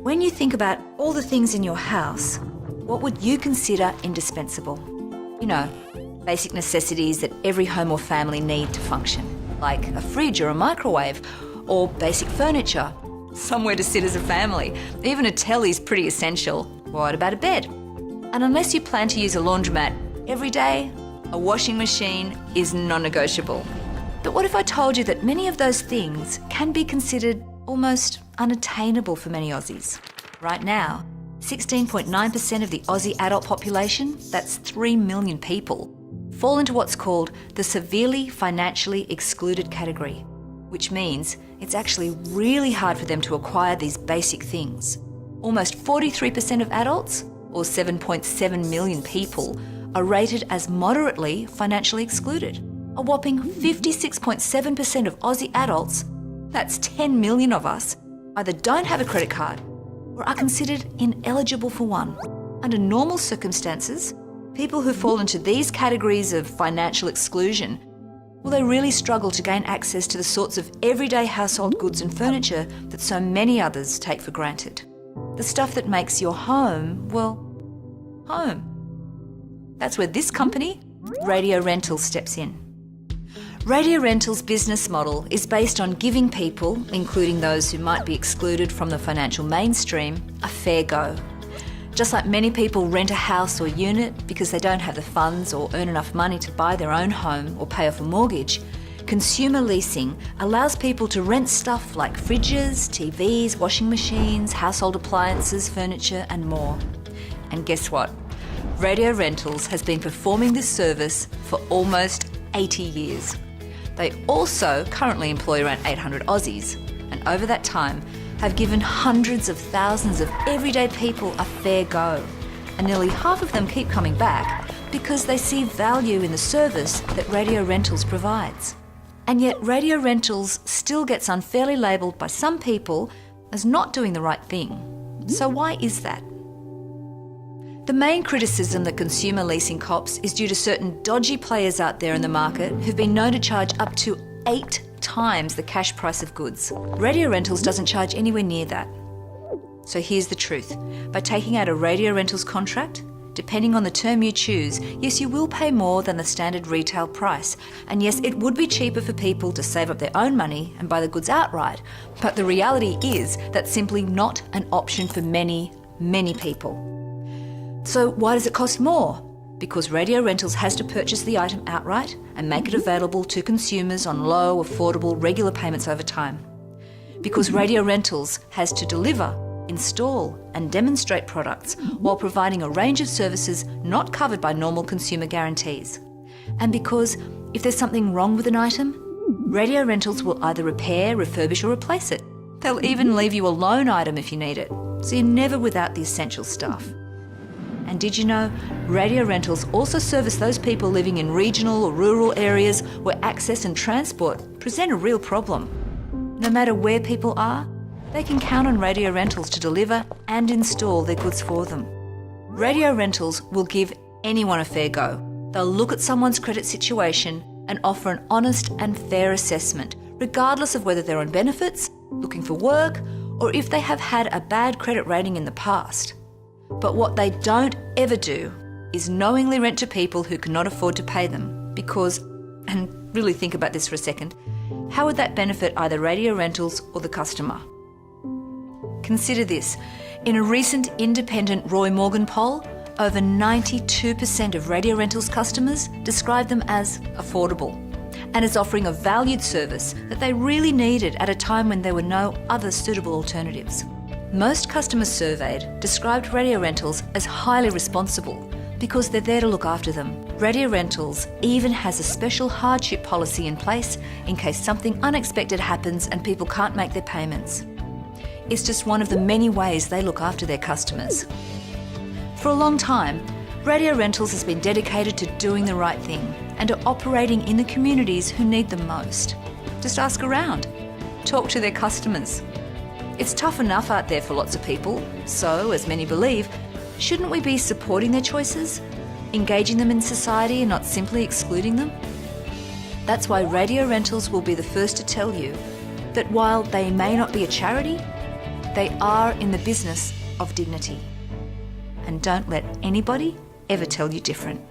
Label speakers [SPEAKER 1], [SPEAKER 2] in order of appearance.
[SPEAKER 1] When you think about all the things in your house, what would you consider indispensable? You know, basic necessities that every home or family need to function, like a fridge or a microwave, or basic furniture, somewhere to sit as a family. Even a telly's pretty essential. What about a bed? And unless you plan to use a laundromat every day, a washing machine is non-negotiable. But what if I told you that many of those things can be considered almost unattainable for many Aussies? Right now, 16.9% of the Aussie adult population, that's 3 million people, fall into what's called the severely financially excluded category, which means it's actually really hard for them to acquire these basic things. Almost 43% of adults, or 7.7 million people, are rated as moderately financially excluded. A whopping 56.7% of Aussie adults, that's 10 million of us, either don't have a credit card or are considered ineligible for one. Under normal circumstances, people who fall into these categories of financial exclusion, well, they really struggle to gain access to the sorts of everyday household goods and furniture that so many others take for granted. The stuff that makes your home, well, home. That's where this company, Radio Rentals, steps in. Radio Rentals' business model is based on giving people, including those who might be excluded from the financial mainstream, a fair go. Just like many people rent a house or unit because they don't have the funds or earn enough money to buy their own home or pay off a mortgage, consumer leasing allows people to rent stuff like fridges, TVs, washing machines, household appliances, furniture and more. And guess what? Radio Rentals has been performing this service for almost 80 years. They also currently employ around 800 Aussies, and over that time have given hundreds of thousands of everyday people a fair go. And nearly half of them keep coming back because they see value in the service that Radio Rentals provides. And yet Radio Rentals still gets unfairly labelled by some people as not doing the right thing. So why is that? The main criticism that consumer leasing cops is due to certain dodgy players out there in the market who've been known to charge up to 8 times the cash price of goods. Radio Rentals doesn't charge anywhere near that. So here's the truth. By taking out a Radio Rentals contract, depending on the term you choose, yes, you will pay more than the standard retail price. And yes, it would be cheaper for people to save up their own money and buy the goods outright. But the reality is that's simply not an option for many, many people. So why does it cost more? Because Radio Rentals has to purchase the item outright and make it available to consumers on low, affordable, regular payments over time. Because Radio Rentals has to deliver, install and demonstrate products while providing a range of services not covered by normal consumer guarantees. And because if there's something wrong with an item, Radio Rentals will either repair, refurbish or replace it. They'll even leave you a loan item if you need it, so you're never without the essential stuff. And did you know, Radio Rentals also service those people living in regional or rural areas where access and transport present a real problem. No matter where people are, they can count on Radio Rentals to deliver and install their goods for them. Radio Rentals will give anyone a fair go. They'll look at someone's credit situation and offer an honest and fair assessment, regardless of whether they're on benefits, looking for work, or if they have had a bad credit rating in the past. But what they don't ever do is knowingly rent to people who cannot afford to pay them because, and really think about this for a second, how would that benefit either Radio Rentals or the customer? Consider this. In a recent independent Roy Morgan poll, over 92% of Radio Rentals customers described them as affordable and as offering a valued service that they really needed at a time when there were no other suitable alternatives. Most customers surveyed described Radio Rentals as highly responsible because they're there to look after them. Radio Rentals even has a special hardship policy in place in case something unexpected happens and people can't make their payments. It's just one of the many ways they look after their customers. For a long time, Radio Rentals has been dedicated to doing the right thing and to operating in the communities who need them most. Just ask around. Talk to their customers. It's tough enough out there for lots of people, so, as many believe, shouldn't we be supporting their choices, engaging them in society and not simply excluding them? That's why Radio Rentals will be the first to tell you that while they may not be a charity, They are in the business of dignity. And don't let anybody ever tell you different.